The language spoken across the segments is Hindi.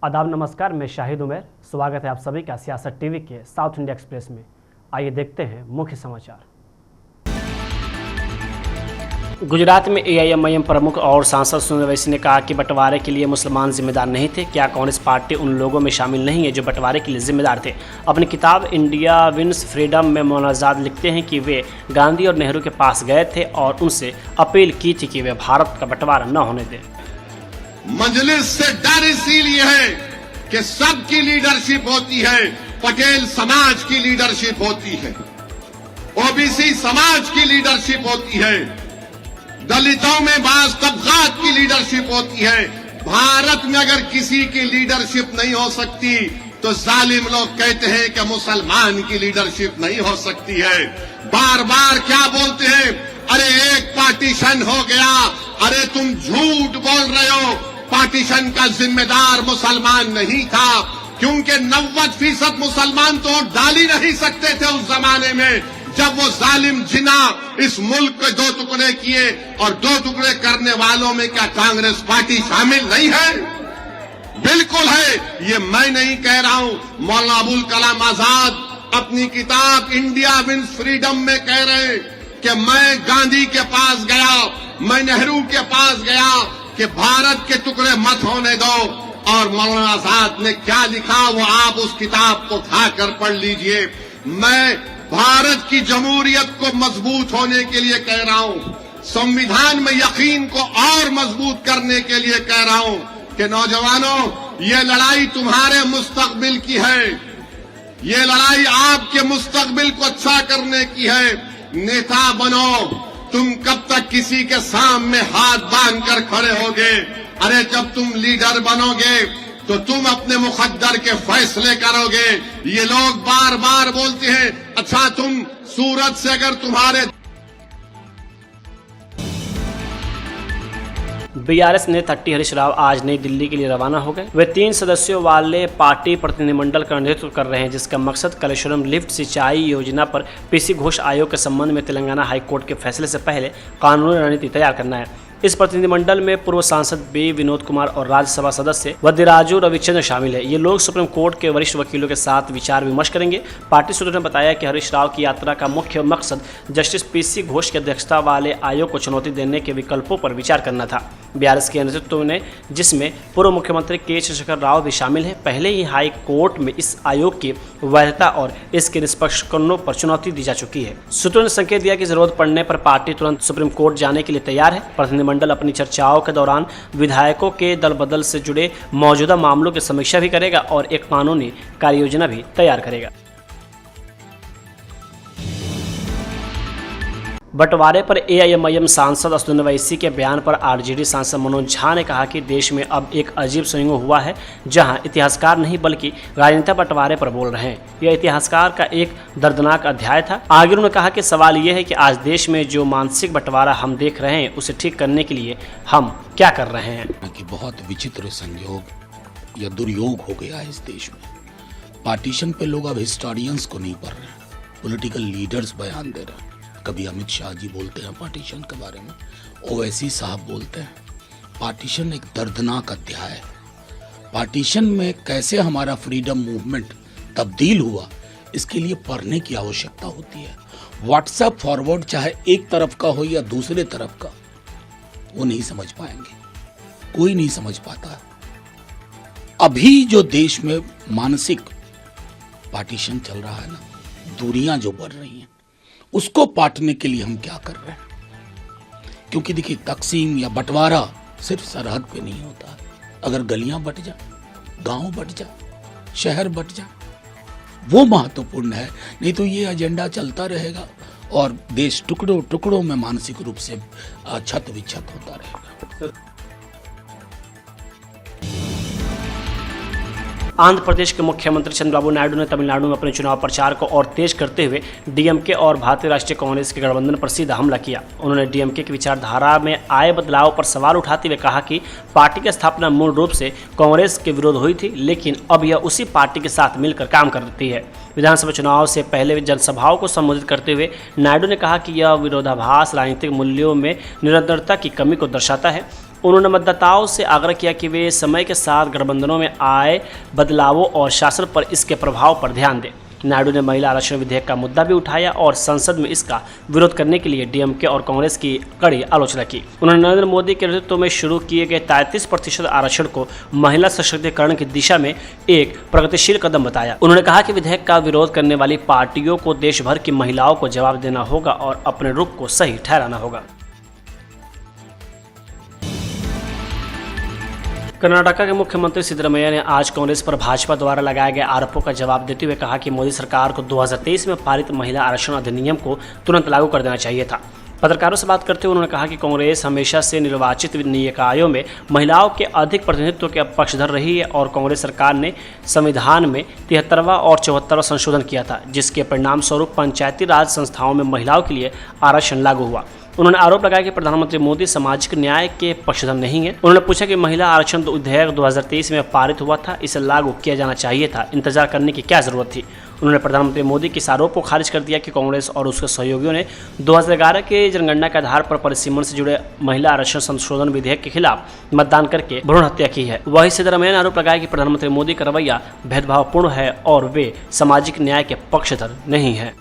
आदाब नमस्कार, मैं शाहिद उमर। स्वागत है आप सभी का सियासत टीवी के साउथ इंडिया एक्सप्रेस में। आइए देखते हैं मुख्य समाचार। गुजरात में एआईएमआईएम प्रमुख और सांसद सुनील ओवैसी ने कहा कि बंटवारे के लिए मुसलमान जिम्मेदार नहीं थे। क्या कांग्रेस पार्टी उन लोगों में शामिल नहीं है जो बंटवारे के लिए जिम्मेदार थे? अपनी किताब इंडिया विंस फ्रीडम में मौलाना आज़ाद लिखते हैं कि वे गांधी और नेहरू के पास गए थे और उनसे अपील की थी कि वे भारत का बंटवारा न होने दें। मजलिस से डर इसीलिए है कि सबकी लीडरशिप होती है, पटेल समाज की लीडरशिप होती है, ओबीसी समाज की लीडरशिप होती है, दलितों में बास तबकात की लीडरशिप होती है। भारत में अगर किसी की लीडरशिप नहीं हो सकती तो जालिम लोग कहते हैं कि मुसलमान की लीडरशिप नहीं हो सकती है। बार बार क्या बोलते हैं, अरे एक पार्टीशन हो गया, अरे तुम झूठ बोल रहे हो, पार्टीशन का जिम्मेदार मुसलमान नहीं था, क्योंकि 90% मुसलमान तो डाल ही नहीं सकते थे उस जमाने में जब वो जालिम जिना इस मुल्क के 2 टुकड़े किए। और 2 टुकड़े करने वालों में क्या कांग्रेस पार्टी शामिल नहीं है? बिल्कुल है। ये मैं नहीं कह रहा हूं, मौलाना अबुल कलाम आजाद अपनी किताब इंडिया विंस फ्रीडम में कह रहे हैं कि मैं गांधी के पास गया, मैं नेहरू के पास गया कि भारत के टुकड़े मत होने दो। और मौलाना आजाद ने क्या लिखा वो आप उस किताब को उठाकर पढ़ लीजिए। मैं भारत की जमहूरियत को मजबूत होने के लिए कह रहा हूं, संविधान में यकीन को और मजबूत करने के लिए कह रहा हूं कि नौजवानों, ये लड़ाई तुम्हारे मुस्तकबिल की है, ये लड़ाई आपके मुस्तकबिल को अच्छा करने की है। नेता बनो, तुम कब तक किसी के सामने हाथ बांध कर खड़े होगे? अरे जब तुम लीडर बनोगे तो तुम अपने मुकद्दर के फैसले करोगे। ये लोग बार बार बोलते हैं, अच्छा तुम सूरत से अगर तुम्हारे बीआरएस नेता हरीश राव आज नई दिल्ली के लिए रवाना हो गए। वे 3 सदस्यों वाले पार्टी प्रतिनिधिमंडल का नेतृत्व कर रहे हैं, जिसका मकसद कलेश्वरम लिफ्ट सिंचाई योजना पर पीसी घोष आयोग के संबंध में तेलंगाना हाईकोर्ट के फैसले से पहले कानूनी रणनीति तैयार करना है। इस प्रतिनिधिमंडल में पूर्व सांसद बी विनोद कुमार और राज्यसभा सदस्य वद्यराजू रविचंद्र शामिल है। ये लोग सुप्रीम कोर्ट के वरिष्ठ वकीलों के साथ विचार विमर्श करेंगे। पार्टी सूत्रों ने बताया कि हरीश राव की यात्रा का मुख्य मकसद जस्टिस पीसी घोष की अध्यक्षता वाले आयोग को चुनौती देने के विकल्पों पर विचार करना था। बीआरएस के नेतृत्व ने, जिसमें पूर्व मुख्यमंत्री के चंद्रशेखर राव भी शामिल हैं, पहले ही हाई कोर्ट में इस आयोग की वैधता और इसके निष्पक्षकरणों पर चुनौती दी जा चुकी है। सूत्रों ने संकेत दिया कि जरूरत पड़ने पर पार्टी तुरंत सुप्रीम कोर्ट जाने के लिए तैयार है। प्रतिनिधिमंडल अपनी चर्चाओं के दौरान विधायकों के दल बदल से जुड़े मौजूदा मामलों की समीक्षा भी करेगा और एक कानूनी कार्ययोजना भी तैयार करेगा। बंटवारे पर एआईएमआईएम सांसद सुनील ओवैसी के बयान पर आरजेडी सांसद मनोज झा ने कहा कि देश में अब एक अजीब संयोग हुआ है, जहां इतिहासकार नहीं बल्कि राजनेता बंटवारे पर बोल रहे हैं। यह इतिहासकार का एक दर्दनाक अध्याय था। आगे उन्होंने कहा कि सवाल यह है कि आज देश में जो मानसिक बंटवारा हम देख रहे हैं, उसे ठीक करने के लिए हम क्या कर रहे हैं। कि बहुत विचित्र संयोग या दुर्योग हो गया है इस देश में। पार्टीशन पे लोग अब हिस्टोरियंस को नहीं पढ़ रहे, पॉलिटिकल लीडर्स बयान दे रहे हैं। कभी अमित शाह जी बोलते हैं पार्टीशन के बारे में, ओवैसी साहब बोलते हैं पार्टीशन एक दर्दनाक अध्याय है। पार्टीशन में कैसे हमारा फ्रीडम मूवमेंट तब्दील हुआ, इसके लिए पढ़ने की आवश्यकता होती है। व्हाट्सएप फॉरवर्ड चाहे एक तरफ का हो या दूसरे तरफ का, वो नहीं समझ पाएंगे, कोई नहीं समझ पाता। अभी जो देश में मानसिक पार्टीशन चल रहा है ना, दूरियां जो बढ़ रही हैं, उसको पाटने के लिए हम क्या कर रहे हैं? क्योंकि देखिए, तकसीम या बंटवारा सिर्फ सरहद पे नहीं होता। अगर गलियां बट जाए, गांव बट जाए, शहर बट जाए, वो महत्वपूर्ण है। नहीं तो ये एजेंडा चलता रहेगा और देश टुकड़ों टुकड़ों में मानसिक रूप से छत विक्षत होता रहेगा। आंध्र प्रदेश के मुख्यमंत्री चंद्रबाबू नायडू ने तमिलनाडु में अपने चुनाव प्रचार को और तेज करते हुए डीएमके और भारतीय राष्ट्रीय कांग्रेस के गठबंधन पर सीधा हमला किया। उन्होंने डीएमके की विचारधारा में आए बदलाव पर सवाल उठाते हुए कहा कि पार्टी की स्थापना मूल रूप से कांग्रेस के विरोध हुई थी, लेकिन अब यह उसी पार्टी के साथ मिलकर काम करती है। विधानसभा चुनाव से पहले जनसभाओं को संबोधित करते हुए नायडू ने कहा कि यह विरोधाभास राजनीतिक मूल्यों में निरंतरता की कमी को दर्शाता है। उन्होंने मतदाताओं से आग्रह किया कि वे समय के साथ गठबंधनों में आए बदलावों और शासन पर इसके प्रभाव पर ध्यान दें। नायडू ने महिला आरक्षण विधेयक का मुद्दा भी उठाया और संसद में इसका विरोध करने के लिए डीएमके और कांग्रेस की कड़ी आलोचना की। उन्होंने नरेंद्र मोदी के नेतृत्व में शुरू किए गए 33% आरक्षण को महिला सशक्तिकरण की दिशा में एक प्रगतिशील कदम बताया। उन्होंने कहा कि विधेयक का विरोध करने वाली पार्टियों को देश भर की महिलाओं को जवाब देना होगा और अपने रुख को सही ठहराना होगा। कर्नाटक के मुख्यमंत्री सिद्धरामैया ने आज कांग्रेस पर भाजपा द्वारा लगाए गए आरोपों का जवाब देते हुए कहा कि मोदी सरकार को 2023 में पारित महिला आरक्षण अधिनियम को तुरंत लागू कर देना चाहिए था। पत्रकारों से बात करते हुए उन्होंने कहा कि कांग्रेस हमेशा से निर्वाचित निकायों में महिलाओं के अधिक प्रतिनिधित्व के पक्षधर रही है और कांग्रेस सरकार ने संविधान में 73वां और 74वां संशोधन किया था, जिसके परिणाम स्वरूप पंचायती राज संस्थाओं में महिलाओं के लिए आरक्षण लागू हुआ। उन्होंने आरोप लगाया कि प्रधानमंत्री मोदी सामाजिक न्याय के पक्षधर नहीं है। उन्होंने पूछा कि महिला आरक्षण विधेयक 2023 में पारित हुआ था, इसे लागू किया जाना चाहिए था, इंतजार करने की क्या जरूरत थी। उन्होंने प्रधानमंत्री मोदी के इस आरोप को खारिज कर दिया कि कांग्रेस और उसके सहयोगियों ने 2011 के जनगणना के आधार पर परिसीमन से जुड़े महिला आरक्षण संशोधन विधेयक के खिलाफ मतदान करके भ्रूण हत्या की है। वहीं सिद्धरामैया ने आरोप लगाया कि प्रधानमंत्री मोदी का रवैया भेदभावपूर्ण है और वे सामाजिक न्याय के पक्षधर नहीं है।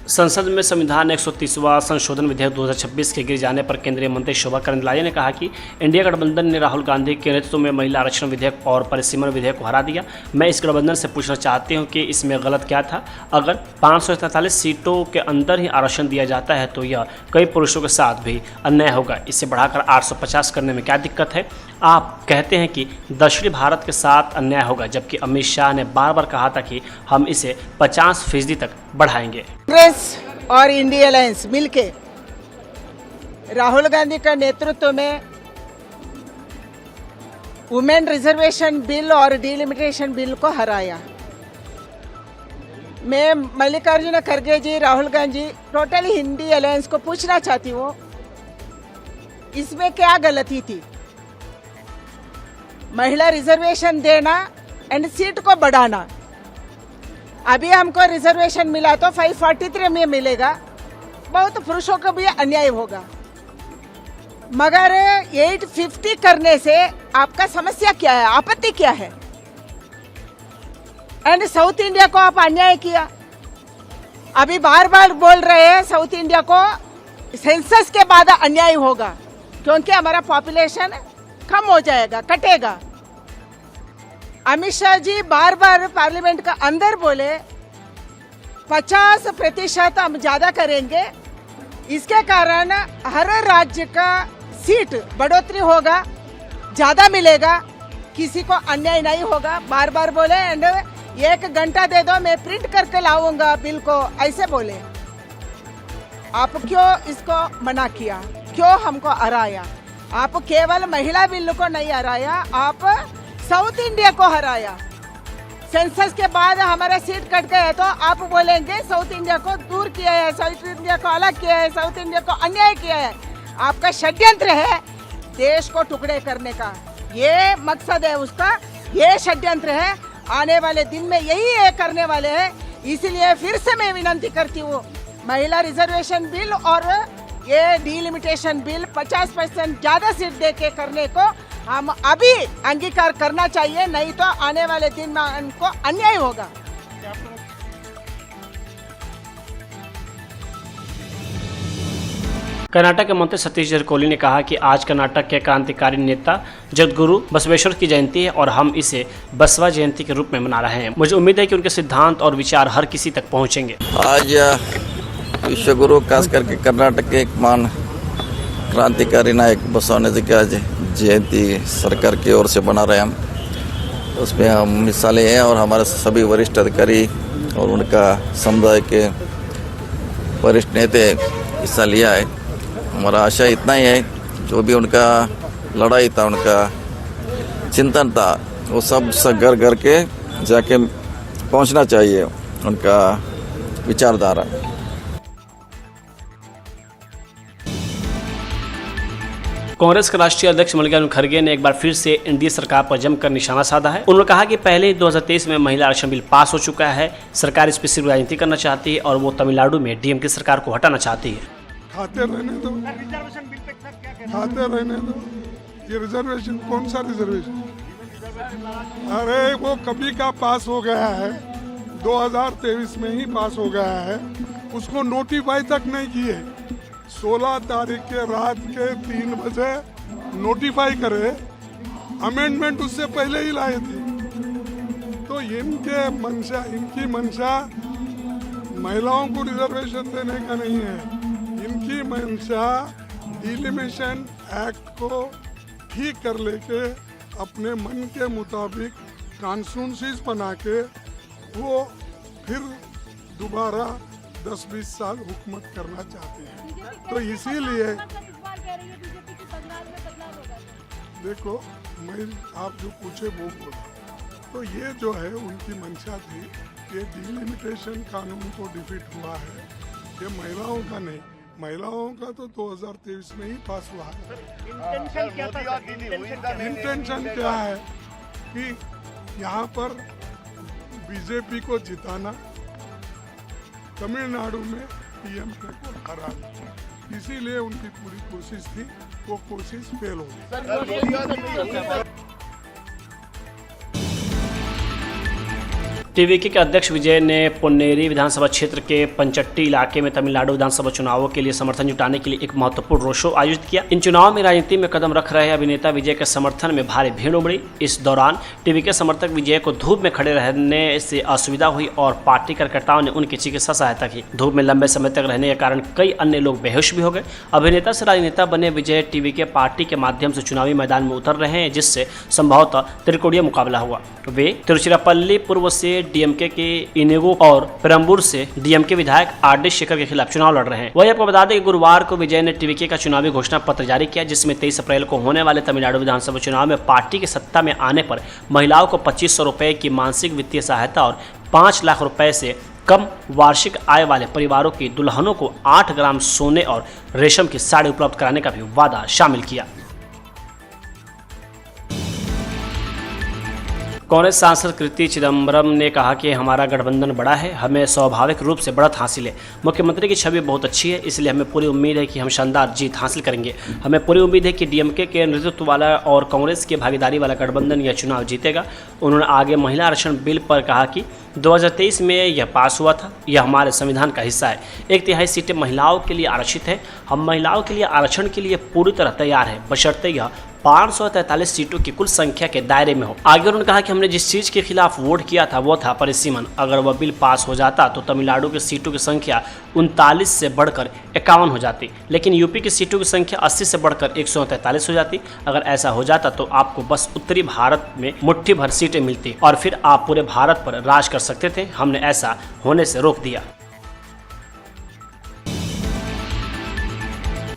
संसद में संविधान 130वां संशोधन विधेयक 2026 के गिर जाने पर केंद्रीय मंत्री शोभा करंदलाजे ने कहा कि इंडिया गठबंधन ने राहुल गांधी के नेतृत्व में महिला आरक्षण विधेयक और परिसीमन विधेयक को हरा दिया। मैं इस गठबंधन से पूछना चाहती हूं कि इसमें गलत क्या था। अगर 543 सीटों के अंदर ही आरक्षण दिया जाता है तो यह कई पुरुषों के साथ भी अन्याय होगा। इसे बढ़ाकर 850 करने में क्या दिक्कत है। आप कहते हैं कि दक्षिणी भारत के साथ अन्याय होगा, जबकि अमित शाह ने बार बार कहा था कि हम इसे 50% तक बढ़ाएंगे। कांग्रेस और इंडिया अलायंस मिलके राहुल गांधी का नेतृत्व में वुमेन रिजर्वेशन बिल और डिलिमिटेशन बिल को हराया। मैं मल्लिकार्जुन खड़गे जी, राहुल गांधी, टोटली हिंदी अलायंस को पूछना चाहती हूँ, इसमें क्या गलती थी। महिला रिजर्वेशन देना एंड सीट को बढ़ाना। अभी हमको रिजर्वेशन मिला तो 543 में मिलेगा, बहुत पुरुषों को भी अन्याय होगा। मगर 850 करने से आपका समस्या क्या है, आपत्ति क्या है। एंड साउथ इंडिया को आप अन्याय किया। अभी बार बार बोल रहे हैं साउथ इंडिया को सेंसस के बाद अन्याय होगा, क्योंकि हमारा पॉपुलेशन कम हो जाएगा, कटेगा। अमित शाह जी बार बार पार्लियामेंट का अंदर बोले 50% हम ज्यादा करेंगे, इसके कारण हर राज्य का सीट बढ़ोतरी होगा, ज्यादा मिलेगा, किसी को अन्याय नहीं होगा। बार बार बोले एंड 1 घंटा दे दो, मैं प्रिंट करके लाऊंगा बिल को, ऐसे बोले। आप क्यों इसको मना किया, क्यों हमको हराया। आप केवल महिला बिल को नहीं हराया, आप साउथ इंडिया को हराया। सेंसस के बाद हमारा सीट कट गया तो आप बोलेंगे साउथ इंडिया को दूर किया है, साउथ इंडिया को अलग किया है, साउथ इंडिया को अन्याय किया है। आपका षड्यंत्र है देश को टुकड़े करने का, ये मकसद है उसका, ये षड्यंत्र है। आने वाले दिन में यही करने वाले हैं। इसलिए फिर से मैं विनती करती हूँ, महिला रिजर्वेशन बिल और ये डिलिमिटेशन बिल 50% ज्यादा सीट दे के करने को हम अभी अंगीकार करना चाहिए, नहीं तो आने वाले दिन में उनको अन्याय होगा। कर्नाटक के मंत्री सतीश जारकिहोली ने कहा कि आज कर्नाटक के क्रांतिकारी नेता जगतगुरु बसवेश्वर की जयंती है और हम इसे बसवा जयंती के रूप में मना रहे हैं। मुझे उम्मीद है कि उनके सिद्धांत और विचार हर किसी तक पहुंचेंगे। आज विश्वगुरु खास करके कर्नाटक के एक महान क्रांतिकारी नायक बसवण्ण जी की आज जयंती सरकार की ओर से बना रहे हैं हम। उसमें हम हिस्सा लिए हैं और हमारे सभी वरिष्ठ अधिकारी और उनका समुदाय के वरिष्ठ नेता हिस्सा लिया है। हमारा आशा इतना ही है, जो भी उनका लड़ाई था, उनका चिंतन था, वो सब घर घर के जाके पहुंचना चाहिए, उनका विचारधारा। कांग्रेस के राष्ट्रीय अध्यक्ष मल्लिकार्जुन खड़गे ने एक बार फिर से एनडीए सरकार पर जमकर निशाना साधा है। उन्होंने कहा कि पहले ही 2023 में महिला आरक्षण बिल पास हो चुका है, सरकार इस पर सिर्फ राजनीति करना चाहती है और वो तमिलनाडु में डीएमके सरकार को हटाना चाहती है। खाते रहने दो, रिजर्वेशन बिल पे सर क्या कहते खाते रहने दो। ये रिजर्वेशन कौन सा रिजर्वेशन? अरे वो कभी का पास हो गया है, 2023 में ही पास हो गया है, उसको नोटिफाई तक नहीं किए। 16 तारीख के रात के 3 बजे नोटिफाई करे, अमेंडमेंट उससे पहले ही लाए थे। तो इनकी मंशा महिलाओं को रिजर्वेशन देने का नहीं है, इनकी मंशा डिलिमिशन एक्ट को ठीक कर लेके अपने मन के मुताबिक कॉन्स्टिट्यूंसीज बना के वो फिर दोबारा 10-20 साल हुकूमत करना चाहते हैं। तो इसीलिए देखो, मैं आप जो पूछे वो बोला, तो ये जो है उनकी मंशा थी कि डिलिमिटेशन कानून को डिफीट हुआ है, ये महिलाओं का नहीं, महिलाओं का तो 2023 में ही पास हुआ है। इंटेंशन क्या था? इंटेंशन क्या है कि यहाँ पर बीजेपी को जिताना, तमिलनाडु में पीएमके को हराना, इसीलिए उनकी पूरी कोशिश थी, वो कोशिश फेल हो गई। टीवीके के अध्यक्ष विजय ने पोन्नेरी विधानसभा क्षेत्र के पंचट्टी इलाके में तमिलनाडु विधानसभा चुनावों के लिए समर्थन जुटाने के लिए एक महत्वपूर्ण रोड शो आयोजित किया। इन चुनाव में राजनीति में कदम रख रहे अभिनेता विजय के समर्थन में भारी भीड़ उमड़ी। इस दौरान टीवीके समर्थक विजय को धूप में खड़े रहने से असुविधा हुई और पार्टी कार्यकर्ताओं ने उनकी चिकित्सा सहायता की। धूप में लंबे समय तक रहने के कारण कई अन्य लोग बेहोश भी हो गए। अभिनेता से राजनेता बने विजय टीवीके पार्टी के माध्यम से चुनावी मैदान में उतर रहे हैं, जिससे संभवतः त्रिकोणीय मुकाबला हुआ। वे तिरुचिरापल्ली पूर्व से डीएमके के इनेगो और पेरम्बूर से डीएमके विधायक आर.डी. शेखर के खिलाफ चुनाव लड़ रहे हैं। वही आपको बता दें कि गुरुवार को विजय ने टीवीके का चुनावी घोषणा पत्र जारी किया, जिसमें 23 अप्रैल को होने वाले तमिलनाडु विधानसभा चुनाव में पार्टी के सत्ता में आने पर महिलाओं को 2500 रुपए की मानसिक वित्तीय सहायता और 5 लाख रुपए से कम वार्षिक आय वाले परिवारों की दुल्हनों को 8 ग्राम सोने और रेशम की साड़ी उपलब्ध कराने का भी वादा शामिल किया। कांग्रेस सांसद कीर्ति चिदम्बरम ने कहा कि हमारा गठबंधन बड़ा है, हमें स्वाभाविक रूप से बढ़त हासिल है। मुख्यमंत्री की छवि बहुत अच्छी है, इसलिए हमें पूरी उम्मीद है कि हम शानदार जीत हासिल करेंगे। हमें पूरी उम्मीद है कि डीएमके के नेतृत्व वाला और कांग्रेस की भागीदारी वाला गठबंधन यह चुनाव जीतेगा। उन्होंने आगे महिला आरक्षण बिल पर कहा कि 2023 में यह पास हुआ था, यह हमारे संविधान का हिस्सा है। 1/3 सीटें महिलाओं के लिए आरक्षित है। हम महिलाओं के लिए आरक्षण के लिए पूरी तरह तैयार है, बशर्ते यह 543 सीटों की कुल संख्या के दायरे में हो। आगे उन्होंने कहा कि हमने जिस चीज़ के खिलाफ वोट किया था वो था परिसीमन। अगर वह बिल पास हो जाता तो तमिलनाडु की सीटों की संख्या 39 से बढ़कर 51 हो जाती, लेकिन यूपी की सीटों की संख्या 80 से बढ़कर 143 हो जाती। अगर ऐसा हो जाता तो आपको बस उत्तरी भारत में मुट्ठी भर सीटें मिलती और फिर आप पूरे भारत पर राज कर सकते थे। हमने ऐसा होने से रोक दिया।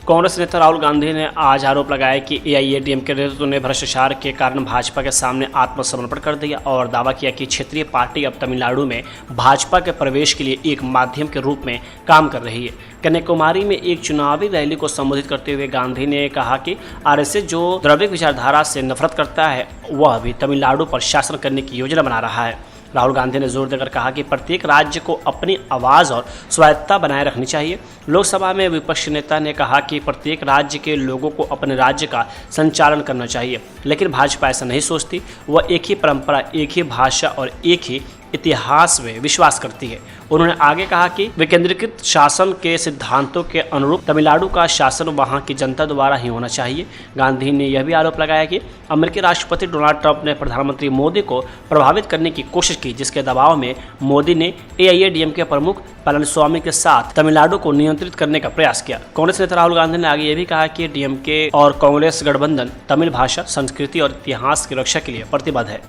कांग्रेस नेता राहुल गांधी ने आज आरोप लगाया कि एआईएडीएमके नेतृत्व ने भ्रष्टाचार के कारण भाजपा के सामने आत्मसमर्पण कर दिया और दावा किया कि क्षेत्रीय पार्टी अब तमिलनाडु में भाजपा के प्रवेश के लिए एक माध्यम के रूप में काम कर रही है। कन्याकुमारी में एक चुनावी रैली को संबोधित करते हुए गांधी ने कहा कि आरएसएस जो द्रविड़ विचारधारा से नफरत करता है वह भी तमिलनाडु पर शासन करने की योजना बना रहा है। राहुल गांधी ने जोर देकर कहा कि प्रत्येक राज्य को अपनी आवाज़ और स्वायत्तता बनाए रखनी चाहिए। लोकसभा में विपक्षी नेता ने कहा कि प्रत्येक राज्य के लोगों को अपने राज्य का संचालन करना चाहिए, लेकिन भाजपा ऐसा नहीं सोचती। वह एक ही परंपरा, एक ही भाषा और एक ही इतिहास में विश्वास करती है। उन्होंने आगे कहा कि विकेंद्रीकृत शासन के सिद्धांतों के अनुरूप तमिलनाडु का शासन वहां की जनता द्वारा ही होना चाहिए। गांधी ने यह भी आरोप लगाया कि अमेरिकी राष्ट्रपति डोनाल्ड ट्रंप ने प्रधानमंत्री मोदी को प्रभावित करने की कोशिश की, जिसके दबाव में मोदी ने एआईएडीएमके प्रमुख पलानीस्वामी के साथ तमिलनाडु को नियंत्रित करने का प्रयास किया। कांग्रेस नेता राहुल गांधी ने आगे यह भी कहा कि डीएमके और कांग्रेस गठबंधन तमिल भाषा, संस्कृति और इतिहास की रक्षा के लिए प्रतिबद्ध है।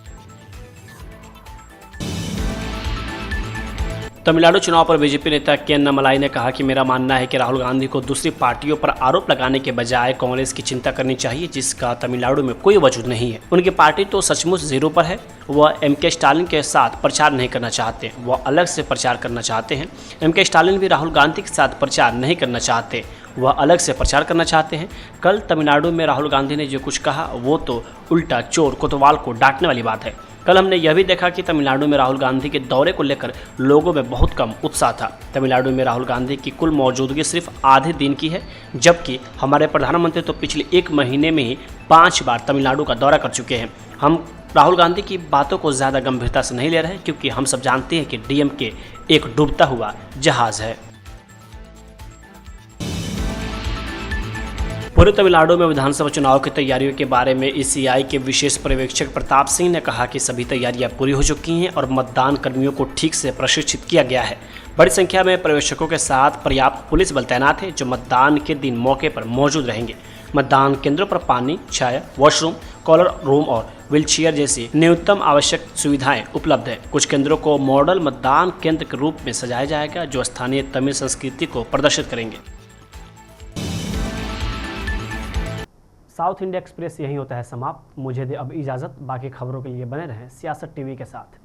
तमिलनाडु चुनाव पर बीजेपी नेता के अन्नामलाई ने कहा कि मेरा मानना है कि राहुल गांधी को दूसरी पार्टियों पर आरोप लगाने के बजाय कांग्रेस की चिंता करनी चाहिए, जिसका तमिलनाडु में कोई वजूद नहीं है। उनकी पार्टी तो सचमुच जीरो पर है। वह एमके स्टालिन के साथ प्रचार नहीं करना चाहते, वह अलग से प्रचार करना चाहते हैं। एमके स्टालिन भी राहुल गांधी के साथ प्रचार नहीं करना चाहते, वह अलग से प्रचार करना चाहते हैं। कल तमिलनाडु में राहुल गांधी ने जो कुछ कहा वो तो उल्टा चोर कोतवाल को डांटने वाली बात है। कल हमने यह भी देखा कि तमिलनाडु में राहुल गांधी के दौरे को लेकर लोगों में बहुत कम उत्साह था। तमिलनाडु में राहुल गांधी की कुल मौजूदगी सिर्फ आधे दिन की है, जबकि हमारे प्रधानमंत्री तो पिछले 1 महीने में ही 5 बार तमिलनाडु का दौरा कर चुके हैं। हम राहुल गांधी की बातों को ज़्यादा गंभीरता से नहीं ले रहे, क्योंकि हम सब जानते हैं कि डीएमके एक डूबता हुआ जहाज़ है। पूरे तमिलनाडु में विधानसभा चुनाव की तैयारियों के बारे में ईसीआई के विशेष पर्यवेक्षक प्रताप सिंह ने कहा कि सभी तैयारियां पूरी हो चुकी हैं और मतदान कर्मियों को ठीक से प्रशिक्षित किया गया है। बड़ी संख्या में पर्यवेक्षकों के साथ पर्याप्त पुलिस बल तैनात है, जो मतदान के दिन मौके पर मौजूद रहेंगे। मतदान केंद्रों पर पानी, चाय, वॉशरूम, कॉलर रूम और व्हीलचेयर जैसी न्यूनतम आवश्यक सुविधाएं उपलब्ध है। कुछ केंद्रों को मॉडल मतदान केंद्र के रूप में सजाया जाएगा, जो स्थानीय तमिल संस्कृति को प्रदर्शित करेंगे। साउथ इंडिया एक्सप्रेस यहीं होता है समाप्त। मुझे दे अब इजाज़त। बाकी खबरों के लिए बने रहें सियासत टीवी के साथ।